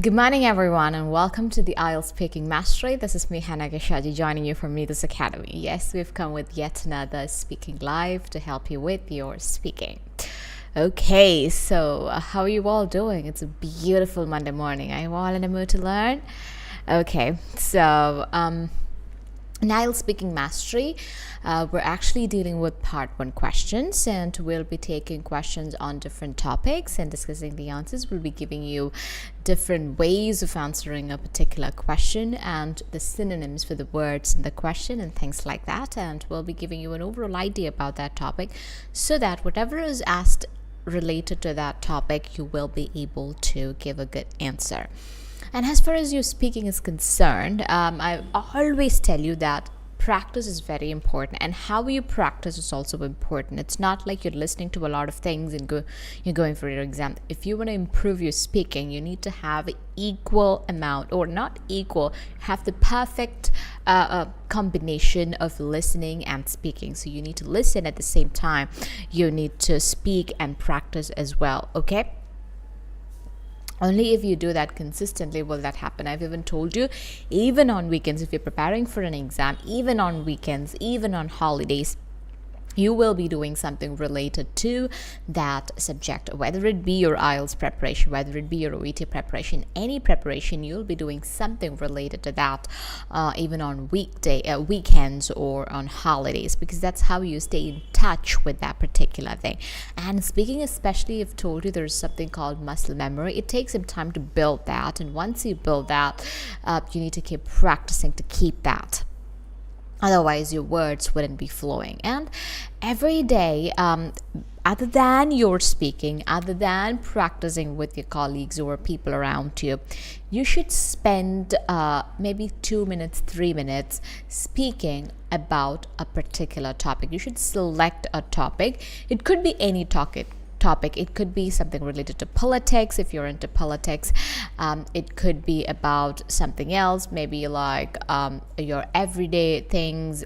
Good morning, everyone, and welcome to the IELTS Speaking Mastery. This is me, 𝐂𝐚𝐥𝐿𝐤𝐲, joining you from 𝐒𝐴𝐻 Academy. Yes, we've come with yet another speaking live to help you with your speaking. Okay, so how are you all doing? It's a beautiful Monday morning. Are you all in a mood to learn? Okay, so in IELTS Speaking Mastery, we're actually dealing with part 1 questions, and we'll be taking questions on different topics and discussing the answers. We'll be giving you different ways of answering a particular question and the synonyms for the words in the question and things like that. And we'll be giving you an overall idea about that topic so that whatever is asked related to that topic, you will be able to give a good answer. And as far as your speaking is concerned, I always tell you that practice is very important, and how you practice is also important. It's not like you're listening to a lot of things and you're going for your exam. If you want to improve your speaking, you need to have equal amount, or not equal, have the perfect combination of listening and speaking. So you need to listen at the same time. You need to speak and practice as well, okay? Only if you do that consistently will that happen. I've even told you, even on weekends, if you're preparing for an exam, even on weekends, even on holidays, you will be doing something related to that subject, whether it be your IELTS preparation, whether it be your OET preparation, any preparation, you'll be doing something related to that, even on weekends or on holidays, because that's how you stay in touch with that particular thing. And speaking, especially, I've told you there's something called muscle memory. It takes some time to build that, and once you build that, you need to keep practicing to keep that. Otherwise, your words wouldn't be flowing. And every day, other than your speaking, other than practicing with your colleagues or people around you, you should spend maybe 2 minutes, 3 minutes speaking about a particular topic. You should select a topic. It could be any topic. It could be something related to politics if you're into politics. It could be about something else, maybe like your everyday things,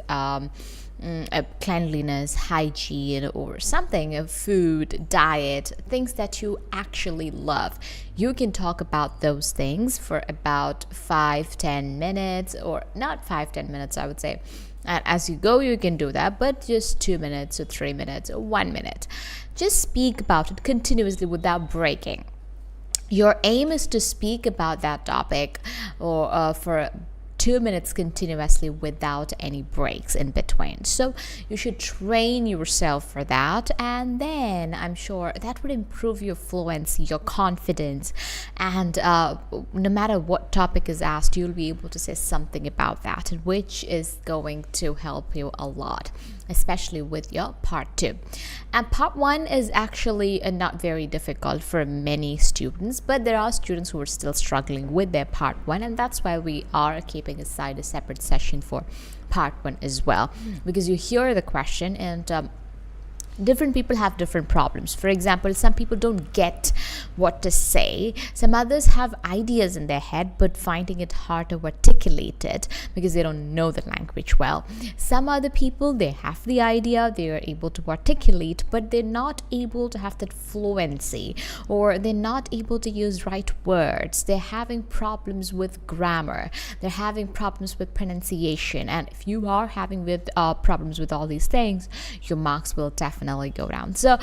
cleanliness, hygiene, or something of food, diet, things that you actually love. You can talk about those things for about 5-10 minutes, or not 5-10 minutes, I would say. And as you go, you can do that, but just 2 minutes or 3 minutes or 1 minute. Just speak about it continuously without breaking. Your aim is to speak about that topic or for 2 minutes continuously without any breaks in between. So you should train yourself for that, and then I'm sure that would improve your fluency, your confidence, and no matter what topic is asked, you'll be able to say something about that, which is going to help you a lot, especially with your part 2. And part 1 is actually not very difficult for many students, but there are students who are still struggling with their part 1, and that's why we are keeping aside a separate session for part 1 as well, because you hear the question and different people have different problems. For example, some people don't get what to say. Some others have ideas in their head but finding it hard to articulate it because they don't know the language well. Some other people, they have the idea, they are able to articulate, but they're not able to have that fluency, or they're not able to use right words. They're having problems with grammar. They're having problems with pronunciation. And if you are having problems with all these things, your marks will definitely go down. So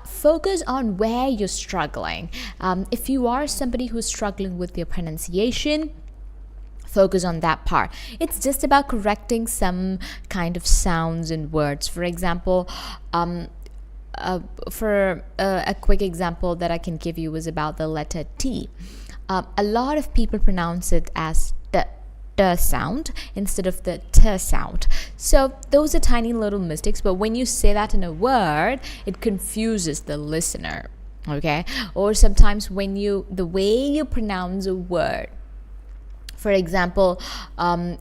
focus on where you're struggling. If you are somebody who's struggling with your pronunciation, focus on that part. It's just about correcting some kind of sounds and words. For example, for a quick example that I can give you is about the letter T. A lot of people pronounce it as the sound instead of the t sound. So those are tiny little mistakes, but when you say that in a word, it confuses the listener, okay? Or sometimes when the way you pronounce a word, for example,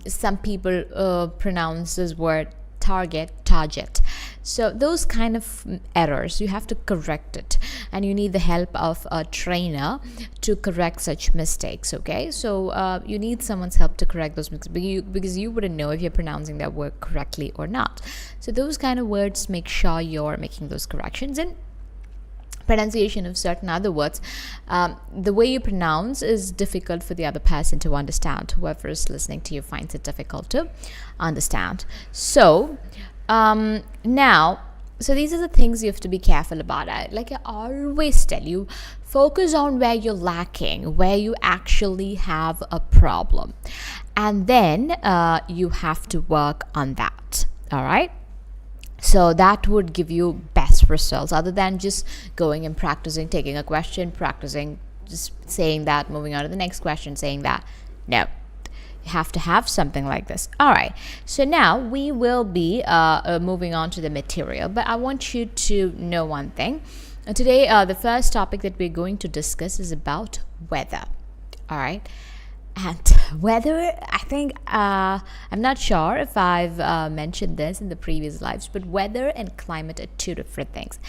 some people pronounce this word target. So those kind of errors, you have to correct it, and you need the help of a trainer to correct such mistakes, okay? So you need someone's help to correct those mistakes because you wouldn't know if you're pronouncing that word correctly or not. So those kind of words, make sure you're making those corrections. And pronunciation of certain other words, the way you pronounce is difficult for the other person to understand. Whoever is listening to you finds it difficult to understand. So now, so these are the things you have to be careful about. Like I always tell you, focus on where you're lacking, where you actually have a problem, and then you have to work on that. All right. So that would give you best results, other than just going and practicing, taking a question, practicing, just saying that, moving on to the next question, saying that. No, you have to have something like this. All right. So now we will be moving on to the material, but I want you to know one thing. Today, the first topic that we're going to discuss is about weather. All right. And weather, I think, I'm not sure if I've mentioned this in the previous lives, but weather and climate are two different things.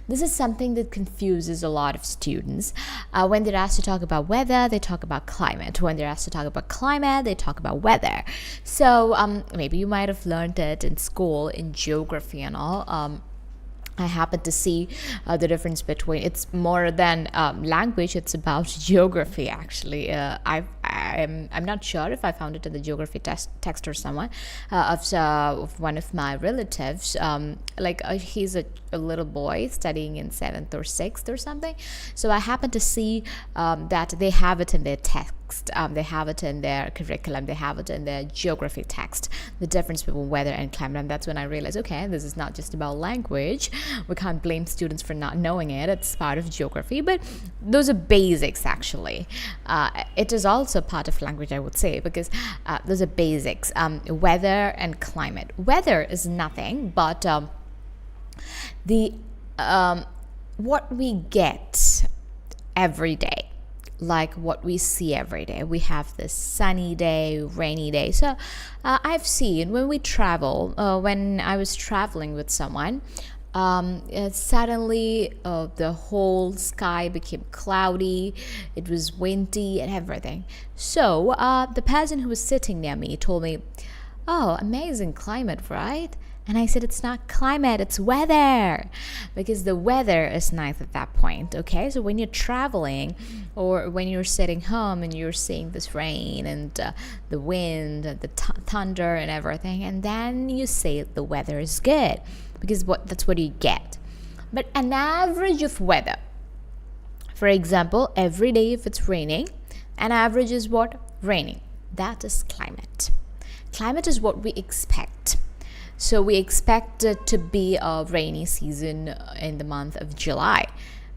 This is something that confuses a lot of students. When they're asked to talk about weather, they talk about climate. When they're asked to talk about climate, they talk about weather. So maybe you might have learned it in school, in geography and all. I happen to see the difference between, it's more than language, it's about geography actually. I'm not sure if I found it in the geography text or someone of one of my relatives. He's a little boy studying in 7th or 6th or something. So I happen to see that they have it in their text. They have it in their curriculum, they have it in their geography text, the difference between weather and climate. And that's when I realized, okay, this is not just about language. We can't blame students for not knowing it. It's part of geography, but those are basics actually. It is also part of language, I would say, because those are basics. Weather and climate. Weather is nothing but what we get every day. Like what we see every day. We have this sunny day, rainy day. So I've seen when we travel, when I was traveling with someone, suddenly the whole sky became cloudy, it was windy and everything. So the person who was sitting near me told me, "Oh, amazing climate, right?" And I said, "It's not climate, it's weather." Because the weather is nice at that point, okay? So when you're traveling or when you're sitting home and you're seeing this rain and the wind and the thunder and everything, and then you say the weather is good, because that's what you get. But an average of weather, for example, every day if it's raining, an average is what? Raining. That is climate. Climate is what we expect. So we expect it to be a rainy season in the month of July,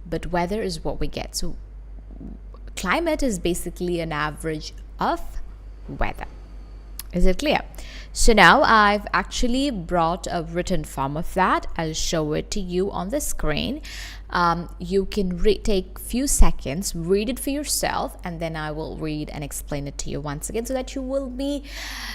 but weather is what we get. So climate is basically an average of weather. Is it clear? So now I've actually brought a written form of that. I'll show it to you on the screen. You can take few seconds, read it for yourself, and then I will read and explain it to you once again, so that you will be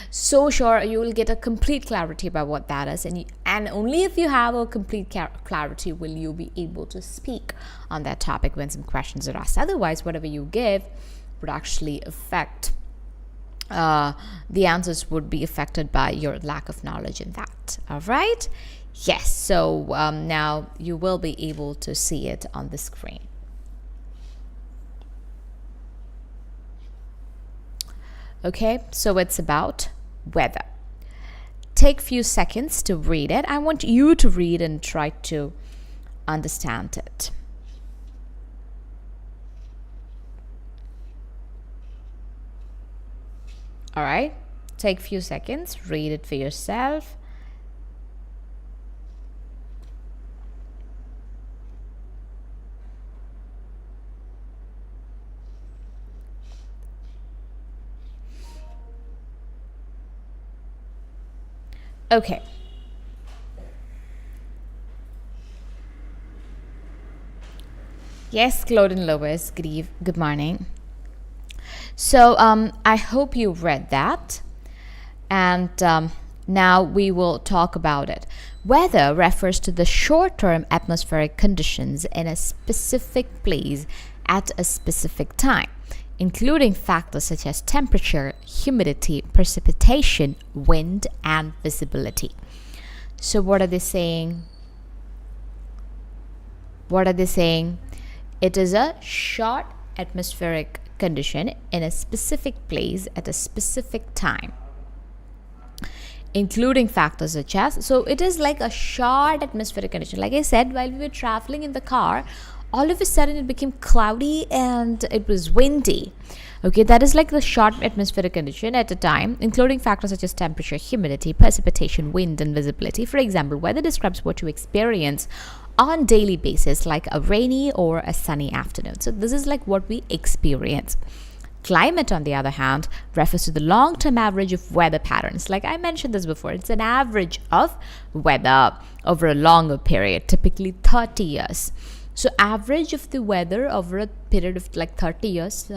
so sure, you will get a complete clarity about what that is, and only if you have a complete clarity will you be able to speak on that topic when some questions are asked. Otherwise, whatever you give would actually affect the answers would be affected by your lack of knowledge in that. All right. Yes, so now you will be able to see it on the screen. Okay, so it's about weather. Take few seconds to read it. I want you to read and try to understand it. All right, take few seconds, read it for yourself. Okay. Yes, Claude and Lois, good morning. So I hope you read that, and now we will talk about it. Weather refers to the short-term atmospheric conditions in a specific place at a specific time, including factors such as temperature, humidity, precipitation, wind, and visibility. So what are they saying? What are they saying? It is a short atmospheric condition in a specific place at a specific time, including factors such as, so it is like a short atmospheric condition. Like I said, while we were traveling in the car, all of a sudden it became cloudy and it was windy. Okay, that is like the short atmospheric condition at a time, including factors such as temperature, humidity, precipitation, wind, and visibility. For example, weather describes what you experience on daily basis, like a rainy or a sunny afternoon. So this is like what we experience. Climate, on the other hand, refers to the long-term average of weather patterns. Like I mentioned this before, it's an average of weather over a longer period, typically 30 years. So average of the weather over a period of like 30 years,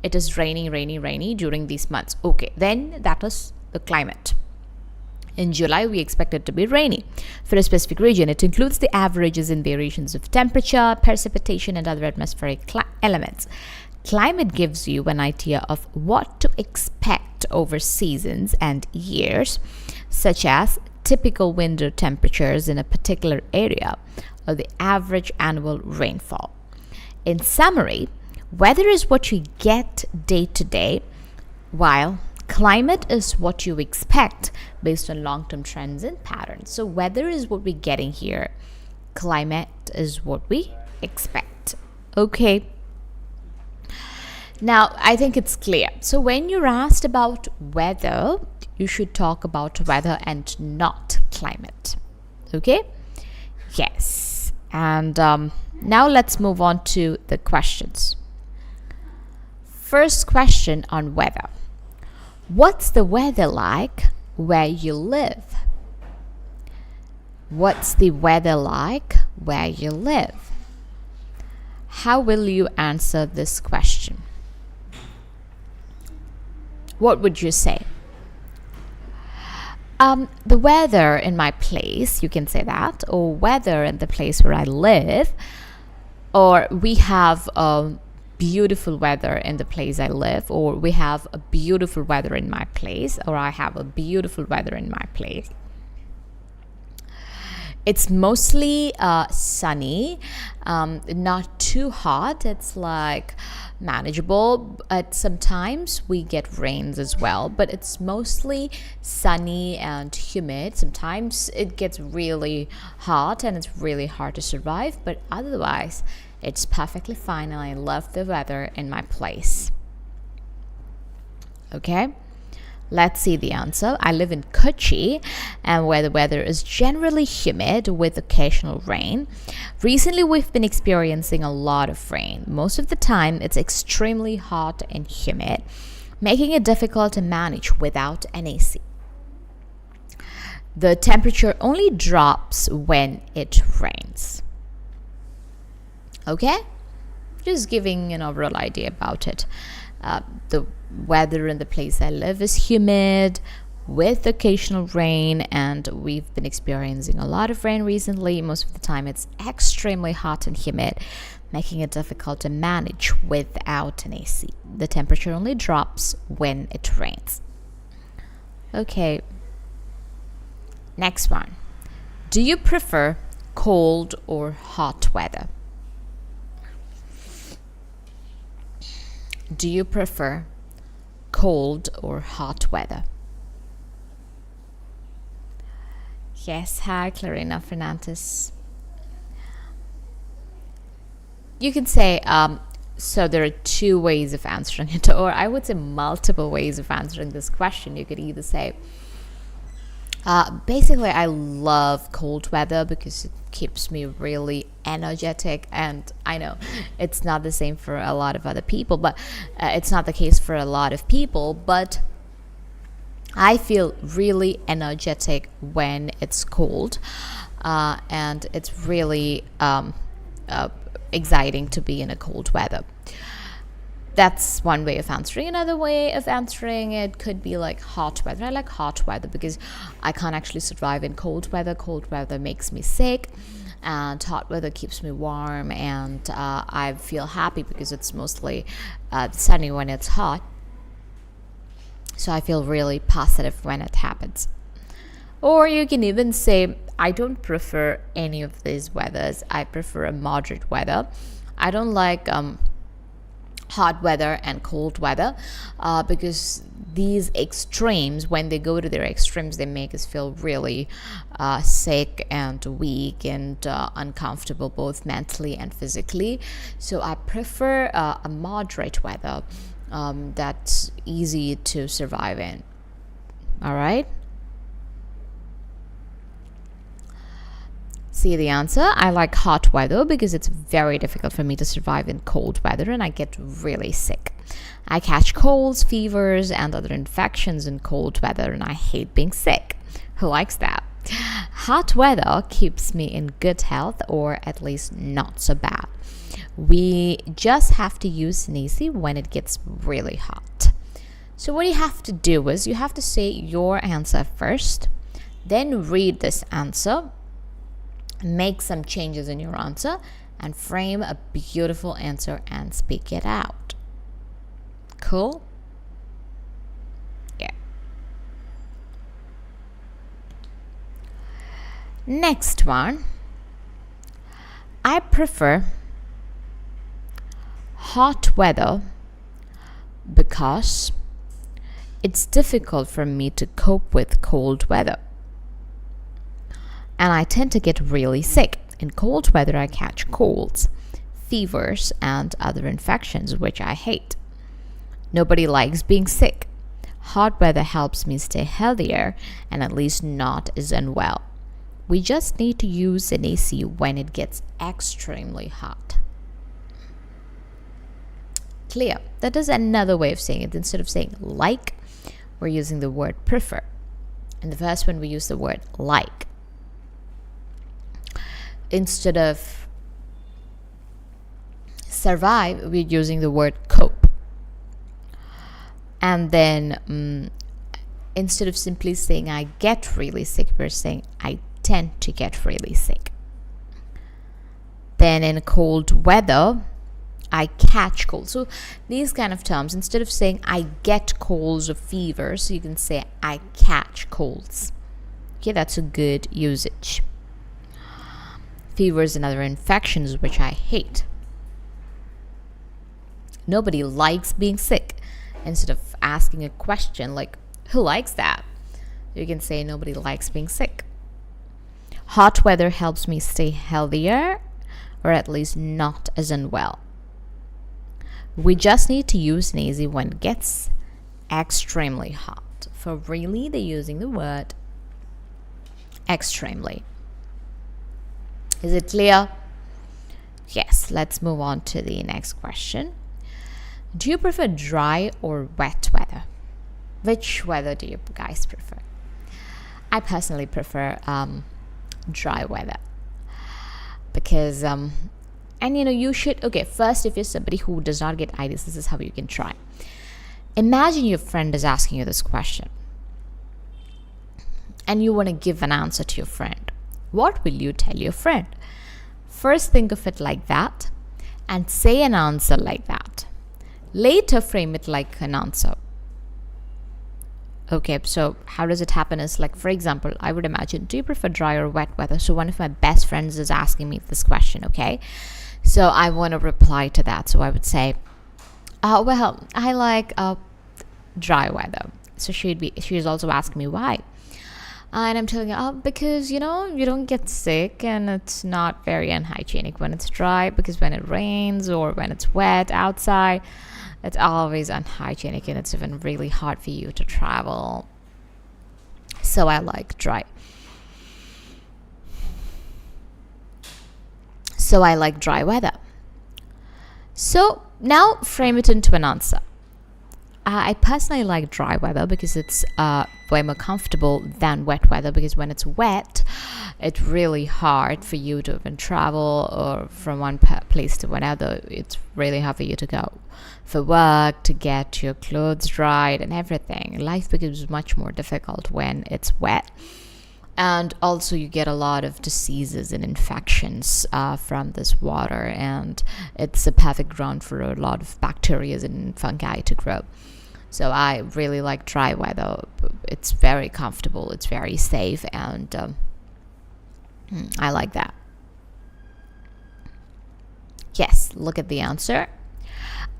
it is rainy during these months. Okay, then that is the climate. In July, we expect it to be rainy. For a specific region, it includes the averages and variations of temperature, precipitation, and other atmospheric elements. Climate gives you an idea of what to expect over seasons and years, such as typical winter temperatures in a particular area or the average annual rainfall. In summary, weather is what you get day to day, while climate is what you expect based on long-term trends and patterns. So weather is what we're getting here. Climate is what we expect. Okay. Now, I think it's clear. So when you're asked about weather, you should talk about weather and not climate. Okay? Yes. And now let's move on to the questions. First question on weather. What's the weather like where you live? What's the weather like where you live? How will you answer this question? What would you say? The weather in my place, you can say that, or weather in the place where I live, or we have beautiful weather in the place I live, or we have a beautiful weather in my place, or I have a beautiful weather in my place. It's mostly sunny, not too hot. It's like manageable. Sometimes we get rains as well, but it's mostly sunny and humid. Sometimes it gets really hot and it's really hard to survive, but otherwise it's perfectly fine, and I love the weather in my place. Okay, let's see the answer. I live in Kochi, and where the weather is generally humid with occasional rain. Recently, we've been experiencing a lot of rain. Most of the time, it's extremely hot and humid, making it difficult to manage without an AC. The temperature only drops when it rains. Okay, just giving an overall idea about it. The weather in the place I live is humid with occasional rain, and we've been experiencing a lot of rain recently. Most of the time it's extremely hot and humid, making it difficult to manage without an AC. The temperature only drops when it rains. Okay, next one. Do you prefer cold or hot weather? Do you prefer cold or hot weather? Yes, hi, Clarina Fernandez. You can say, so there are two ways of answering it, or I would say multiple ways of answering this question. You could either say, basically, I love cold weather because it keeps me really energetic, and I know it's not the same for a lot of other people, but it's not the case for a lot of people, but I feel really energetic when it's cold, and it's really exciting to be in a cold weather. That's one way of answering. Another way of answering it could be like hot weather. I like hot weather because I can't actually survive in cold weather. Cold weather makes me sick, and hot weather keeps me warm, and I feel happy because it's mostly sunny when it's hot. So I feel really positive when it happens. Or you can even say, I don't prefer any of these weathers. I prefer a moderate weather. I don't like hot weather and cold weather because these extremes, when they go to their extremes, they make us feel really sick and weak and uncomfortable, both mentally and physically. So I prefer a moderate weather that's easy to survive in. All right. See the answer. I like hot weather because it's very difficult for me to survive in cold weather and I get really sick. I catch colds, fevers, and other infections in cold weather and I hate being sick. Who likes that? Hot weather keeps me in good health, or at least not so bad. We just have to use an AC when it gets really hot. So what you have to do is you have to say your answer first, then read this answer, make some changes in your answer, and frame a beautiful answer and speak it out. Cool? Yeah. Next one. I prefer hot weather because it's difficult for me to cope with cold weather. And I tend to get really sick. In cold weather, I catch colds, fevers, and other infections, which I hate. Nobody likes being sick. Hot weather helps me stay healthier and at least not as unwell. We just need to use an AC when it gets extremely hot. Clear? That is another way of saying it. Instead of saying like, we're using the word prefer. In the first one, we use the word like. Instead of survive, we're using the word cope. And then instead of simply saying I get really sick, we're saying I tend to get really sick. Then in cold weather, I catch colds. So these kind of terms, instead of saying I get colds or fevers, so you can say I catch colds. Okay, that's a good usage. Fevers and other infections, which I hate. Nobody likes being sick. Instead of asking a question like, who likes that? You can say nobody likes being sick. Hot weather helps me stay healthier, or at least not as unwell. We just need to use an AC when it gets extremely hot. For really, they're using the word extremely. Is it clear? Yes, let's move on to the next question. Do you prefer dry or wet weather? Which weather do you guys prefer? I personally prefer dry weather because and you should, okay, first, if you're somebody who does not get ideas, this is how you can try. Imagine your friend is asking you this question and you want to give an answer to your friend. What will you tell your friend? First, think of it like that and say an answer like that. Later, frame it like an answer. Okay, so how does it happen is, like, for example, I would imagine, do you prefer dry or wet weather? So one of my best friends is asking me this question, okay? So I want to reply to that. So I would say, well, I like dry weather. So she's also asking me why. And I'm telling her, because, you don't get sick and it's not very unhygienic when it's dry, because when it rains or when it's wet outside, it's always unhygienic and it's even really hard for you to travel. So I like dry. So I like dry weather. So now frame it into an answer. I personally like dry weather because it's way more comfortable than wet weather, because when it's wet, it's really hard for you to even travel or from one place to another. It's really hard for you to go for work, to get your clothes dried and everything. Life becomes much more difficult when it's wet. And also you get a lot of diseases and infections from this water, and it's a perfect ground for a lot of bacteria and fungi to grow. So I really like dry weather. It's very comfortable, it's very safe, and I like that. Yes, look at the answer.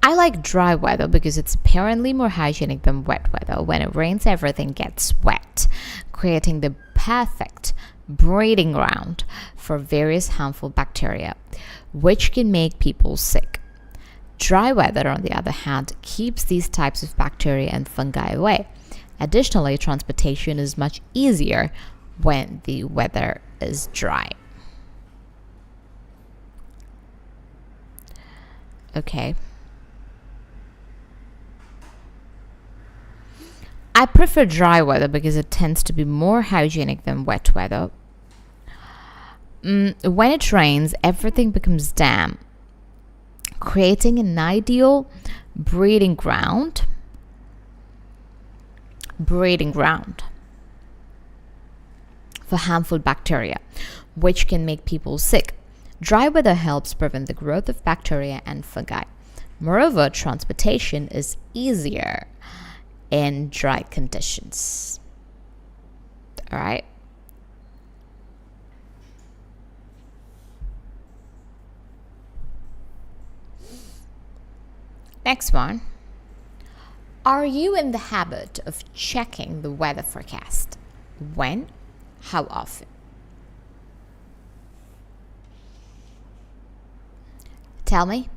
I like dry weather because it's apparently more hygienic than wet weather. When it rains, everything gets wet, creating the perfect breeding ground for various harmful bacteria, which can make people sick. Dry weather, on the other hand, keeps these types of bacteria and fungi away. Additionally, transportation is much easier when the weather is dry. Okay. I prefer dry weather because it tends to be more hygienic than wet weather. When it rains, everything becomes damp, creating an ideal breeding ground for harmful bacteria, which can make people sick. Dry weather helps prevent the growth of bacteria and fungi. Moreover, transportation is easier in dry conditions. All right. Next one. Are you in the habit of checking the weather forecast? When? How often? Tell me.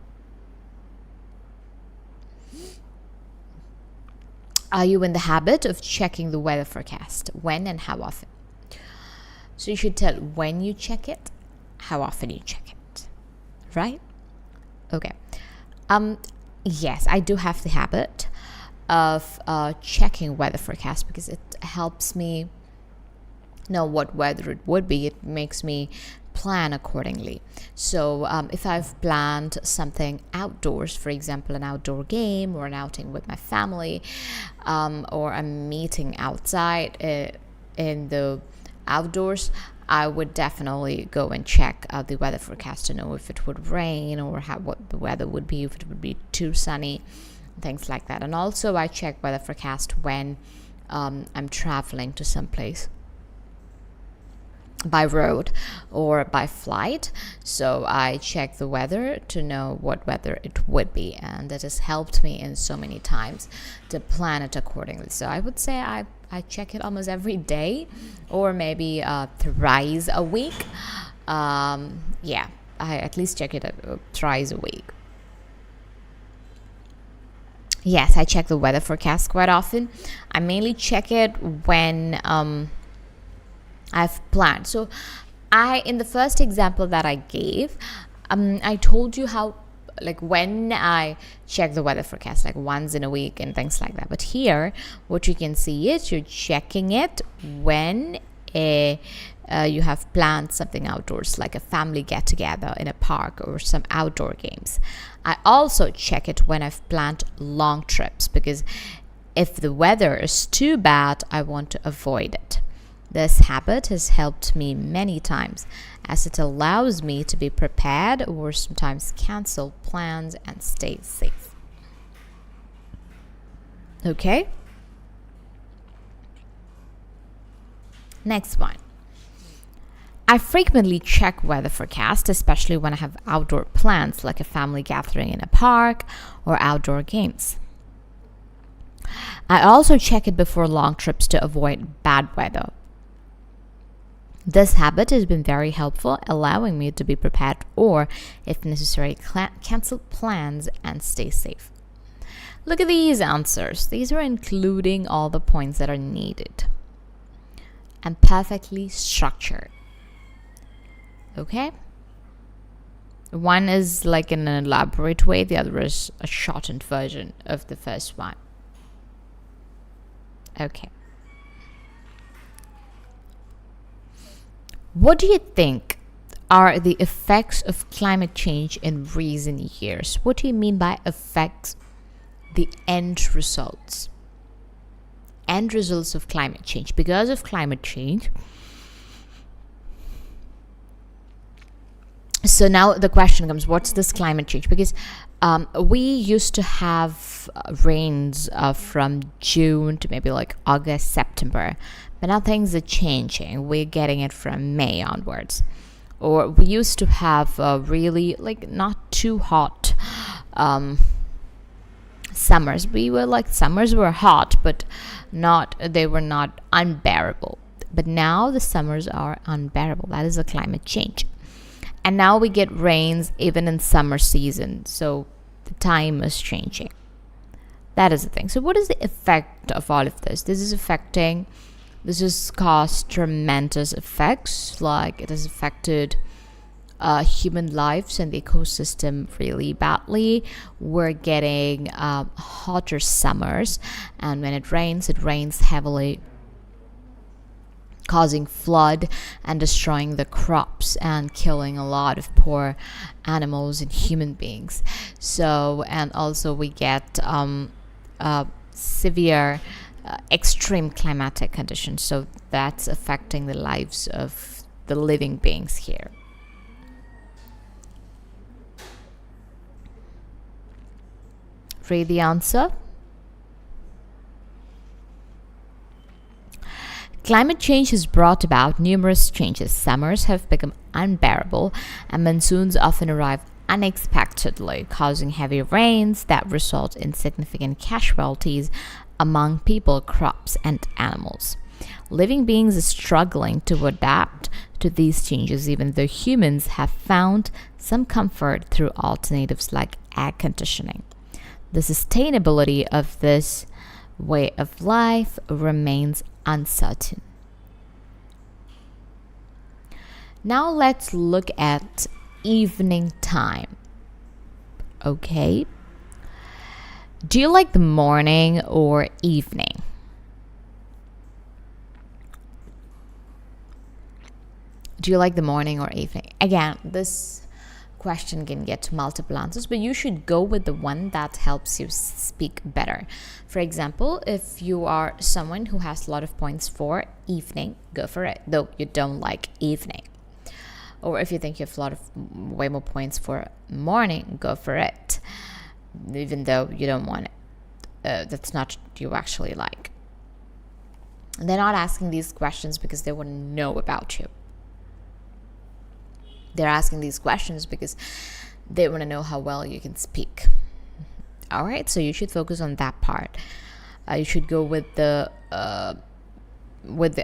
Are you in the habit of checking the weather forecast? When and how often? So you should tell when you check it, how often you check it. Right? Okay. Yes, I do have the habit of checking weather forecast because it helps me know what weather it would be. It makes me plan accordingly. So if I've planned something outdoors, for example, an outdoor game or an outing with my family, or a meeting outside in the outdoors, I would definitely go and check the weather forecast to know if it would rain or what the weather would be, if it would be too sunny, things like that. And also I check weather forecast when I'm traveling to some place by road or by flight. So I check the weather to know what weather it would be, and that has helped me in so many times to plan it accordingly. So I would say I check it almost every day, or maybe thrice a week. Yeah, I at least check it thrice a week. Yes, I check the weather forecast quite often. I mainly check it when I've planned. So in the first example that I gave, I told you how, like, when I check the weather forecast, like once in a week and things like that. But here, what you can see is you're checking it when you have planned something outdoors, like a family get together in a park or some outdoor games. I also check it when I've planned long trips, because if the weather is too bad, I want to avoid it. This habit has helped me many times, as it allows me to be prepared or sometimes cancel plans and stay safe. Okay? Next one. I frequently check weather forecast, especially when I have outdoor plans, like a family gathering in a park or outdoor games. I also check it before long trips to avoid bad weather. This habit has been very helpful, allowing me to be prepared or, if necessary, cancel plans and stay safe. Look at these answers. These are including all the points that are needed and perfectly structured. Okay? One is like in an elaborate way, the other is a shortened version of the first one. Okay. What do you think are the effects of climate change in recent years? What do you mean by effects? The end results. End results of climate change. Because of climate change, So now the question comes, what's this climate change? Because we used to have rains from June to maybe like August, September, but now things are changing. We're getting it from May onwards. Or we used to have really like not too hot summers. Summers were hot, but they were not unbearable. But now the summers are unbearable. That is a climate change. And now we get rains even in summer season. So the time is changing. That is the thing. So what is the effect of all of this? This has caused tremendous effects. Like it has affected human lives and the ecosystem really badly. We're getting hotter summers. And when it rains heavily, causing flood and destroying the crops and killing a lot of poor animals and human beings. So, and also we get severe extreme climatic conditions. So that's affecting the lives of the living beings here. Read the answer. Climate change has brought about numerous changes. Summers have become unbearable, and monsoons often arrive unexpectedly, causing heavy rains that result in significant casualties among people, crops, and animals. Living beings are struggling to adapt to these changes, even though humans have found some comfort through alternatives like air conditioning. The sustainability of this way of life remains uncertain. Now let's look at evening time. Okay. Do you like the morning or evening? Do you like the morning or evening? Again, this question can get multiple answers, but you should go with the one that helps you speak better. For example, if you are someone who has a lot of points for evening, go for it, though you don't like evening. Or if you think you have a lot of way more points for morning, go for it, even though you don't want it. That's not what you actually like. And they're not asking these questions because they want to know about you. They're asking these questions because they want to know how well you can speak. All right, so you should focus on that part. You should go with the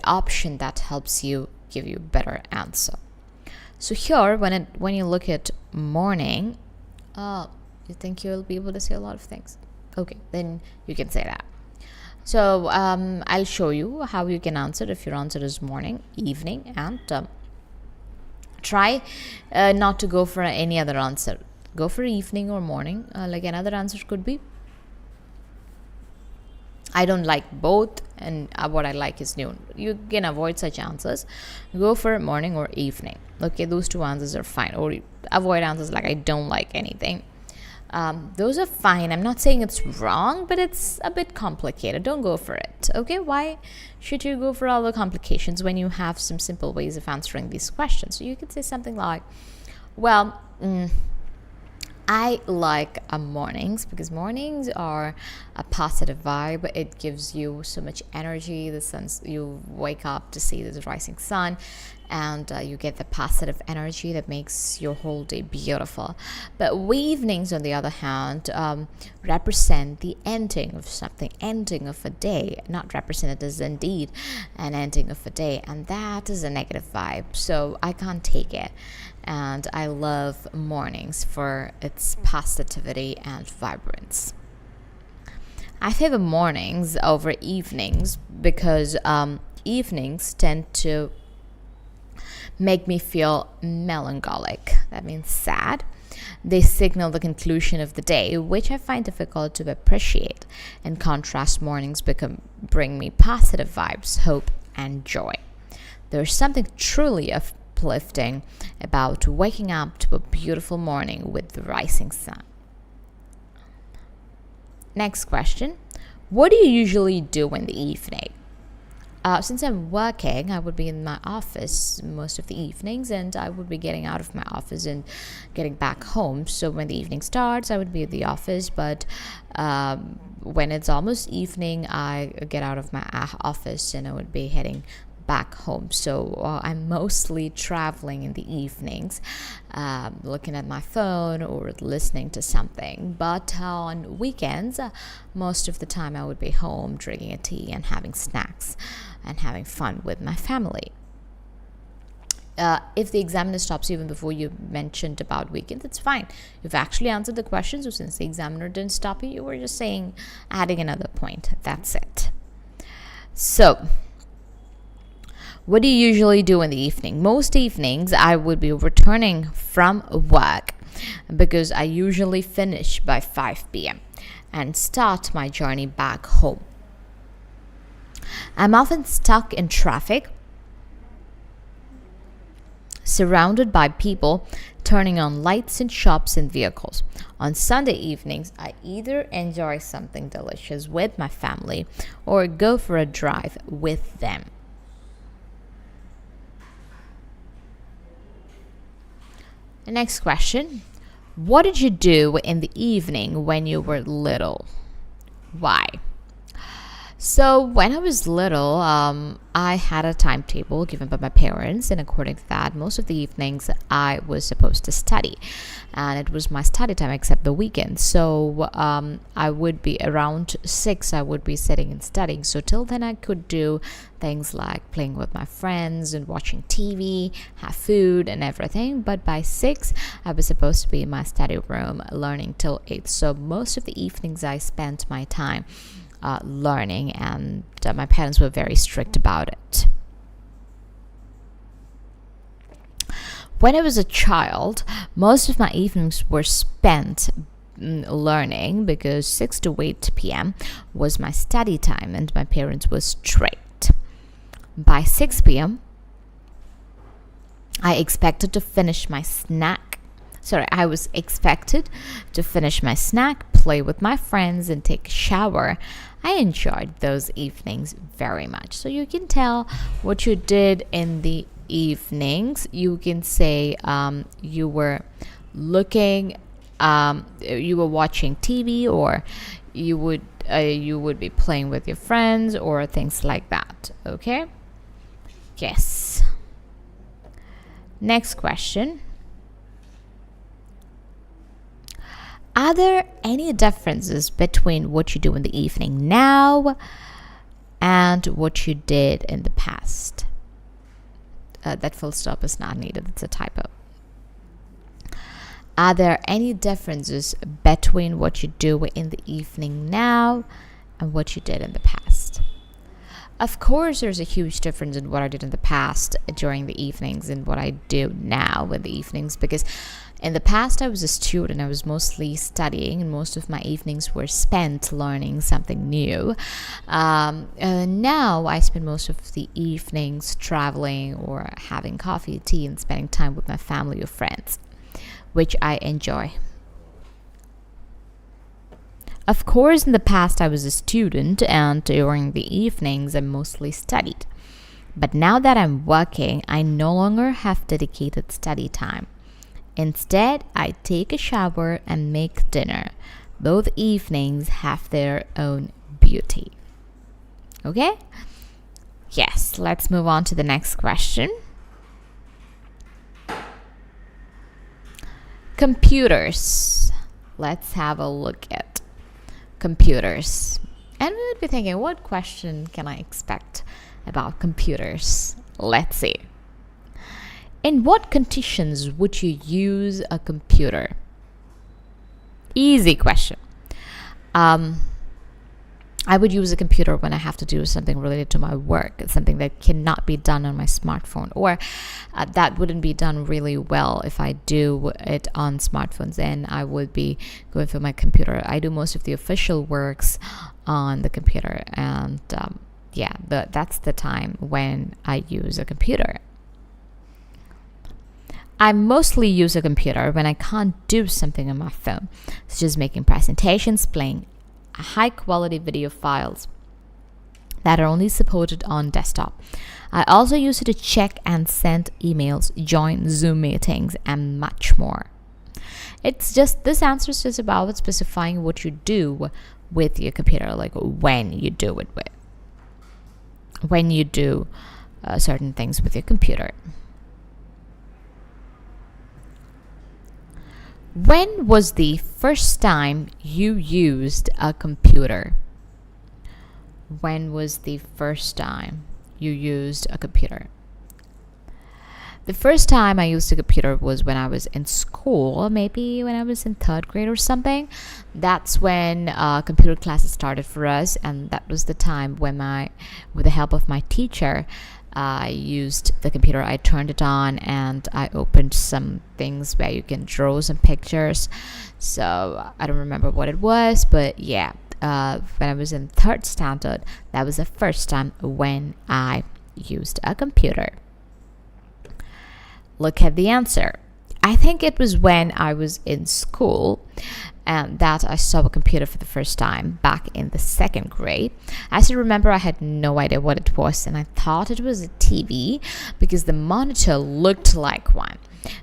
option that helps you give you a better answer. So here, when you look at morning, you think you'll be able to say a lot of things. Okay, then you can say that. So I'll show you how you can answer if your answer is morning, evening, and try not to go for any other answer. Go for evening or morning. Like another answer could be, I don't like both, and what I like is noon. You can avoid such answers. Go for morning or evening. Okay, those two answers are fine. Or avoid answers like I don't like anything. Those are fine. I'm not saying it's wrong, but it's a bit complicated. Don't go for it. Okay, why should you go for all the complications when you have some simple ways of answering these questions? So you could say something like, well, I like mornings because mornings are a positive vibe. It gives you so much energy. The sense you wake up to see the rising sun, and you get the positive energy that makes your whole day beautiful. But evenings, on the other hand, represent the ending of something, ending of a day. Not represented as indeed an ending of a day, and that is a negative vibe. So I can't take it. And I love mornings for its positivity and vibrance. I favor mornings over evenings because evenings tend to make me feel melancholic. That means sad. They signal the conclusion of the day, which I find difficult to appreciate. In contrast, mornings bring me positive vibes, hope, and joy. There's something truly uplifting about waking up to a beautiful morning with the rising sun. Next question. What do you usually do in the evening? Since I'm working, I would be in my office most of the evenings, and I would be getting out of my office and getting back home. So when the evening starts, I would be at the office, but when it's almost evening, I get out of my office and I would be heading back home. So I'm mostly traveling in the evenings, looking at my phone or listening to something. But on weekends, most of the time I would be home drinking a tea and having snacks and having fun with my family. If the examiner stops you even before you mentioned about weekends, it's fine. You've actually answered the question. So since the examiner didn't stop you, you were just saying, adding another point. That's it. So what do you usually do in the evening? Most evenings, I would be returning from work because I usually finish by 5 p.m. and start my journey back home. I'm often stuck in traffic, surrounded by people, turning on lights in shops and vehicles. On Sunday evenings, I either enjoy something delicious with my family or go for a drive with them. The next question. What did you do in the evening when you were little? Why? So when I was little, I had a timetable given by my parents, and according to that, most of the evenings I was supposed to study, and it was my study time except the weekends. So I would be around 6, I would be sitting and studying. So till then I could do things like playing with my friends and watching TV, have food and everything. But by 6, I was supposed to be in my study room learning till 8. So most of the evenings I spent my time learning, and my parents were very strict about it. When I was a child, most of my evenings were spent learning because 6 to 8 p.m. was my study time, and my parents were strict. By 6 p.m., I was expected to finish my snack, play with my friends, and take a shower. I enjoyed those evenings very much. So you can tell what you did in the evenings. You can say you were watching TV, or you would be playing with your friends, or things like that. Okay? Yes. Next question. Are there any differences between what you do in the evening now and what you did in the past? That full stop is not needed. It's a typo. Are there any differences between what you do in the evening now and what you did in the past? Of course, there's a huge difference in what I did in the past during the evenings and what I do now in the evenings, because in the past, I was a student. I was mostly studying, and most of my evenings were spent learning something new. Now, I spend most of the evenings traveling or having coffee, tea, and spending time with my family or friends, which I enjoy. Of course, in the past, I was a student, and during the evenings, I mostly studied. But now that I'm working, I no longer have dedicated study time. Instead, I take a shower and make dinner. Both evenings have their own beauty. Okay? Yes, let's move on to the next question. Computers. Let's have a look at computers. And we would be thinking, what question can I expect about computers? Let's see. In what conditions would you use a computer? Easy question. I would use a computer when I have to do something related to my work. It's something that cannot be done on my smartphone, or that wouldn't be done really well if I do it on smartphones. Then I would be going for my computer. I do most of the official works on the computer, and that's the time when I use a computer. I mostly use a computer when I can't do something on my phone, such as making presentations, playing high quality video files, that are only supported on desktop. I also use it to check and send emails, join Zoom meetings, and much more. It's just, this answer is just about specifying what you do with your computer, like when you do it with. When you do certain things with your computer. When was the first time you used a computer? When was the first time you used a computer? The first time I used a computer was when I was in school, maybe when I was in third grade or something. That's when computer classes started for us, and that was the time when with the help of my teacher, I used the computer. I turned it on and I opened some things where you can draw some pictures. So I don't remember what it was, but yeah, when I was in third standard, that was the first time when I used a computer. Look at the answer. I think it was when I was in school and that I saw a computer for the first time back in the second grade. I still remember I had no idea what it was, and I thought it was a TV because the monitor looked like one.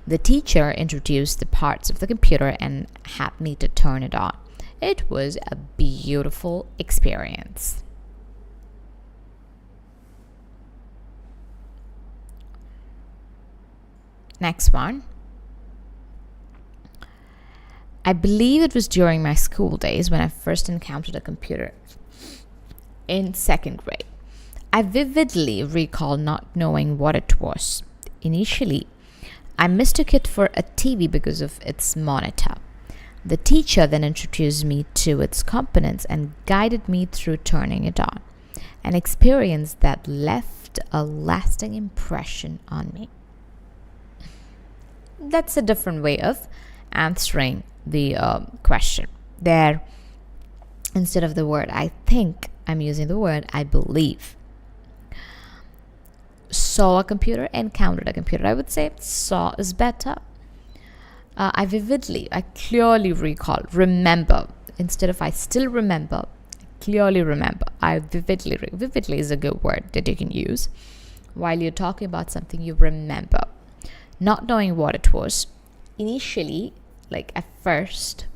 The teacher introduced the parts of the computer and had me to turn it on. It was a beautiful experience. Next one. I believe it was during my school days when I first encountered a computer in second grade. I vividly recall not knowing what it was. Initially, I mistook it for a TV because of its monitor. The teacher then introduced me to its components and guided me through turning it on, an experience that left a lasting impression on me. That's a different way of answering the question. There, instead of the word I think, I'm using the word I believe. Saw a computer, encountered a computer. I would say saw is better. I clearly recall, remember. Instead of I still remember, clearly remember. I vividly is a good word that you can use. While you're talking about something you remember. Not knowing what it was. Initially, like at first,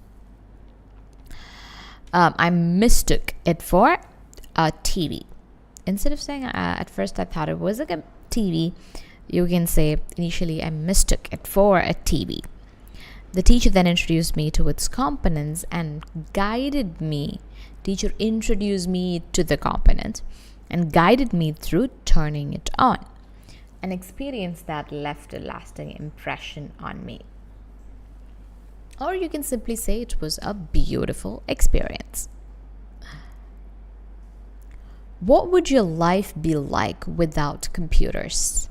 I mistook it for a TV. Instead of saying at first I thought it was like a TV, you can say initially I mistook it for a TV. The teacher then introduced me to its components and guided me. Teacher introduced me to the component and guided me through turning it on. An experience that left a lasting impression on me. Or you can simply say it was a beautiful experience. What would your life be like without computers?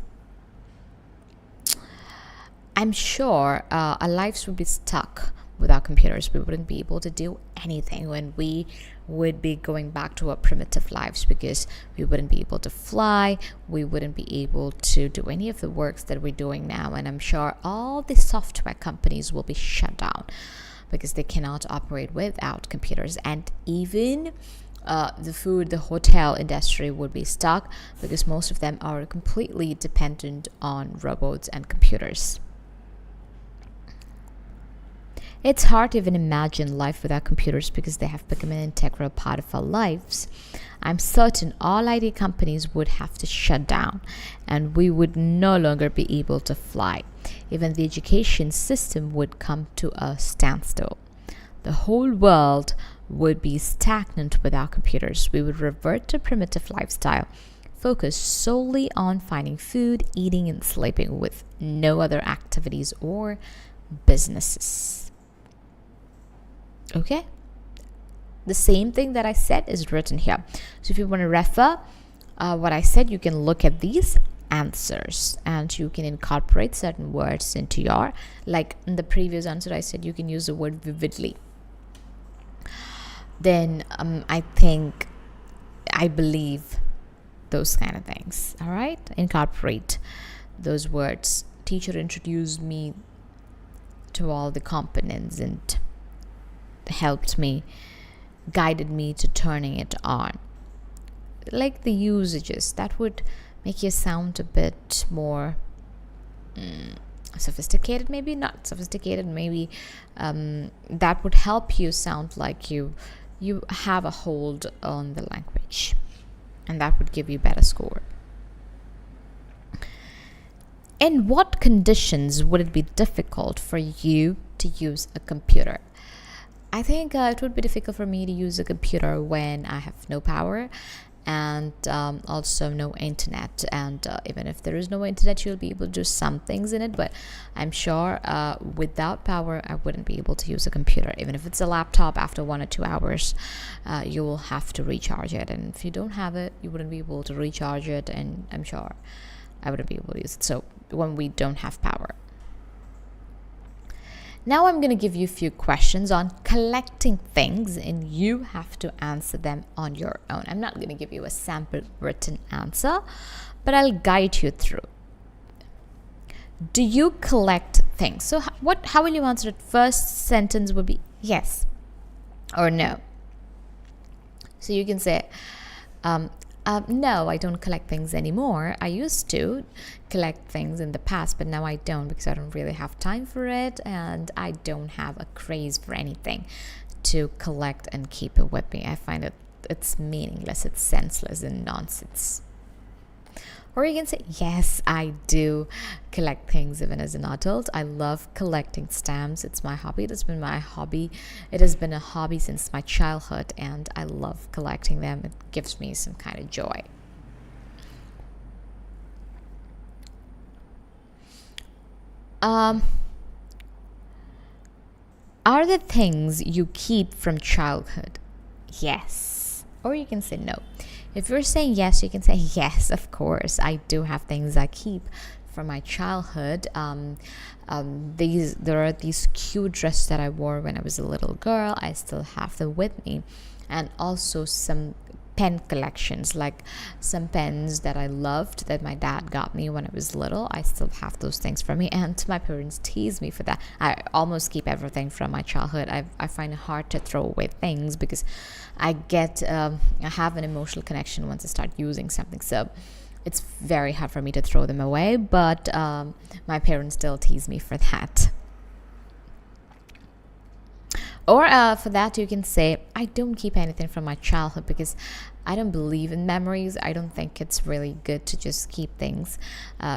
I'm sure our lives would be stuck without computers. We wouldn't be able to do anything when we would be going back to our primitive lives, because we wouldn't be able to fly, we wouldn't be able to do any of the works that we're doing now, and I'm sure all the software companies will be shut down because they cannot operate without computers, and even the hotel industry would be stuck because most of them are completely dependent on robots and computers. It's hard to even imagine life without computers because they have become an integral part of our lives. I'm certain all IT companies would have to shut down and we would no longer be able to fly. Even the education system would come to a standstill. The whole world would be stagnant without computers. We would revert to primitive lifestyle, focused solely on finding food, eating, and sleeping, with no other activities or businesses. Okay, the same thing that I said is written here. So if you want to refer what I said, you can look at these answers and you can incorporate certain words into your, like in the previous answer I said you can use the word vividly. Then I think, I believe, those kind of things. All right, incorporate those words. Teacher introduced me to all the components and helped me, guided me to turning it on. like the usages that would make you sound a bit more sophisticated, maybe not sophisticated, maybe that would help you sound like you have a hold on the language, and that would give you better score. In what conditions would it be difficult for you to use a computer? I think it would be difficult for me to use a computer when I have no power and also no internet. And even if there is no internet, you'll be able to do some things in it. But I'm sure without power, I wouldn't be able to use a computer. Even if it's a laptop, after 1 or 2 hours, you will have to recharge it. And if you don't have it, you wouldn't be able to recharge it. And I'm sure I wouldn't be able to use it. So when we don't have power. Now I'm going to give you a few questions on collecting things, and you have to answer them on your own. I'm not going to give you a sample written answer, but I'll guide you through. Do you collect things? So how will you answer it? First sentence would be yes or no. So you can say, no, I don't collect things anymore. I used to collect things in the past, but now I don't, because I don't really have time for it, and I don't have a craze for anything to collect and keep it with me. I find it's meaningless, it's senseless and nonsense. Or you can say, yes, I do collect things even as an adult. I love collecting stamps. It's my hobby. It has been my hobby. It has been a hobby since my childhood, and I love collecting them. It gives me some kind of joy. Are the things you keep from childhood? Yes. Or you can say no. If you're saying yes, you can say yes, of course. I do have things I keep from my childhood. There are these cute dresses that I wore when I was a little girl. I still have them with me. And also some pen collections, like some pens that I loved that my dad got me when I was little. I still have those things from me, and my parents tease me for that. I almost keep everything from my childhood. I find it hard to throw away things because I have an emotional connection once I start using something. So it's very hard for me to throw them away, but my parents still tease me for that. Or for that, you can say, I don't keep anything from my childhood because I don't believe in memories. I don't think it's really good to just keep things.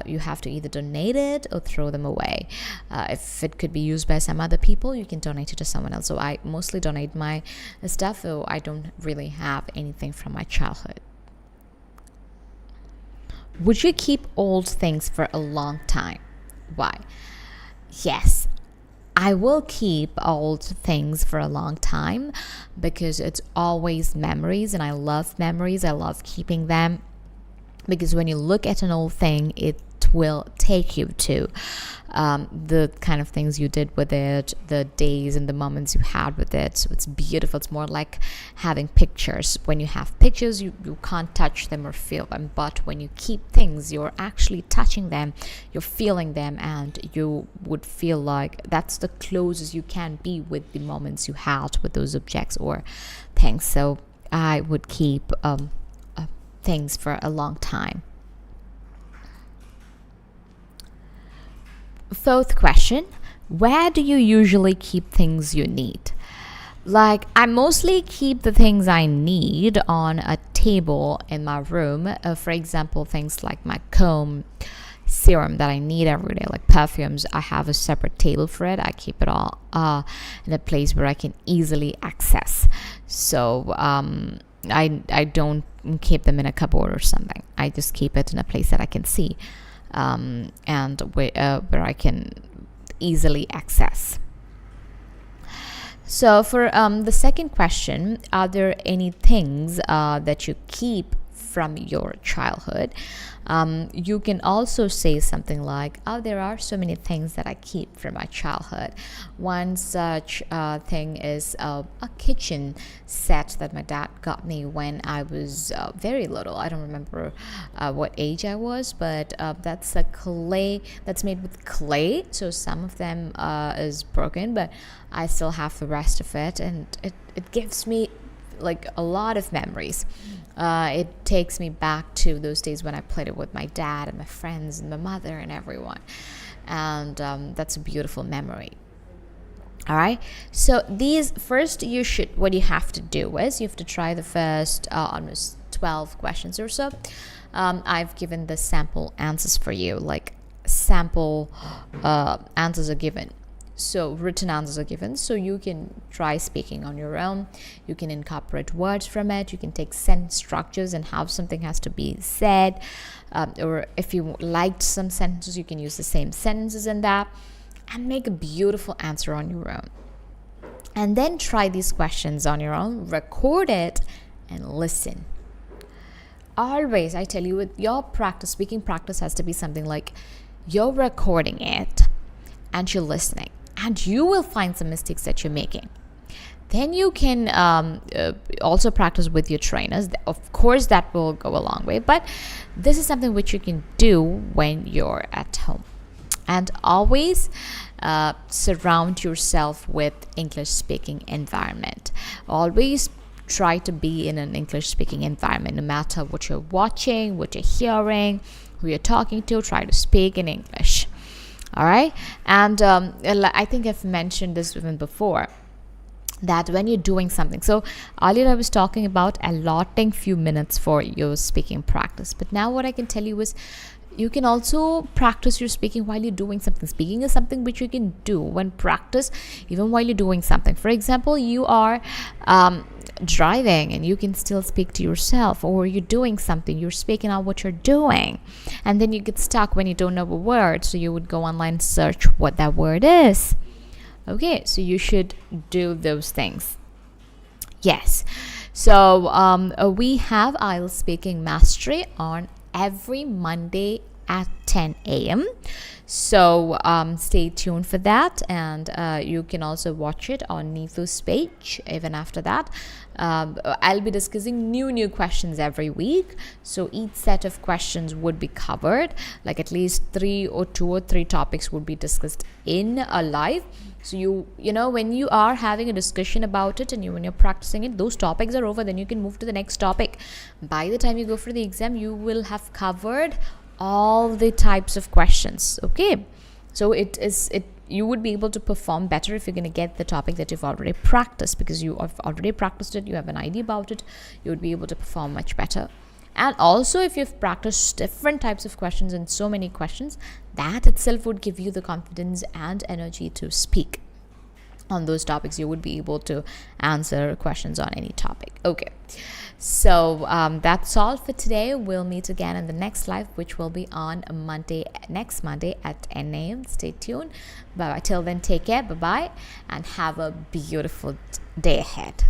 You have to either donate it or throw them away. If it could be used by some other people, you can donate it to someone else. So I mostly donate my stuff, so I don't really have anything from my childhood. Would you keep old things for a long time? Why? Yes, I will keep old things for a long time because it's always memories, and I love memories. I love keeping them because when you look at an old thing, it will take you to the kind of things you did with it, the days and the moments you had with it. So it's beautiful. It's more like having pictures. When you have pictures, you can't touch them or feel them, but when you keep things, you're actually touching them, you're feeling them, and you would feel like that's the closest you can be with the moments you had with those objects or things. So I would keep things for a long time. Fourth question, where do you usually keep things you need? Like, I mostly keep the things I need on a table in my room. For example, things like my comb, serum that I need every day, like perfumes, I have a separate table for it. I keep it all in a place where I can easily access. So I don't keep them in a cupboard or something. I just keep it in a place that I can see. And where I can easily access. So for the second question, are there any things that you keep from your childhood? You can also say something like, oh, there are so many things that I keep from my childhood. One such thing is a kitchen set that my dad got me when I was very little. I don't remember what age I was, but that's a clay that's made with clay. So some of them is broken, but I still have the rest of it, and it gives me like a lot of memories. It takes me back to those days when I played it with my dad and my friends and my mother and everyone. And that's a beautiful memory. All right, so these first, what you have to do is you have to try the first almost 12 questions or so. I've given the sample answers for you, like sample answers are given, so written answers are given, so you can try speaking on your own. You can incorporate words from it. You can take sentence structures and how something has to be said, or if you liked some sentences, you can use the same sentences in that and make a beautiful answer on your own. And then try these questions on your own, record it, and listen. Always, I tell you, with your practice, speaking practice has to be something like you're recording it and you're listening, and you will find some mistakes that you're making. Then you can also practice with your trainers. Of course, that will go a long way, but this is something which you can do when you're at home. And always surround yourself with English speaking environment. Always try to be in an English speaking environment, no matter what you're watching, what you're hearing, who you're talking to. Try to speak in English. All right. And I think I've mentioned this even before, that when you're doing something, so earlier I was talking about allotting few minutes for your speaking practice, but now what I can tell you is you can also practice your speaking while you're doing something. Speaking is something which you can do when practice, even while you're doing something. For example, you are driving and you can still speak to yourself, or you're doing something, you're speaking out what you're doing, and then you get stuck when you don't know a word, so you would go online and search what that word is. Okay, so you should do those things. Yes, so we have IELTS Speaking Mastery on every Monday at 10 a.m. So stay tuned for that, and you can also watch it on Neethu's page. Even after that, I'll be discussing new questions every week, so each set of questions would be covered, like at least 2 or 3 topics would be discussed in a live. So you know, when you are having a discussion about it and when you're practicing it, those topics are over, then you can move to the next topic. By the time you go for the exam, you will have covered all the types of questions. Okay, so you would be able to perform better if you're going to get the topic that you've already practiced, because you have already practiced it, you have an idea about it, you would be able to perform much better. And also, if you've practiced different types of questions and so many questions, that itself would give you the confidence and energy to speak on those topics. You would be able to answer questions on any topic. Okay, so that's all for today. We'll meet again in the next live, which will be on next Monday at 10 a.m. Stay tuned. Bye. Till then, take care. Bye-bye, and have a beautiful day ahead.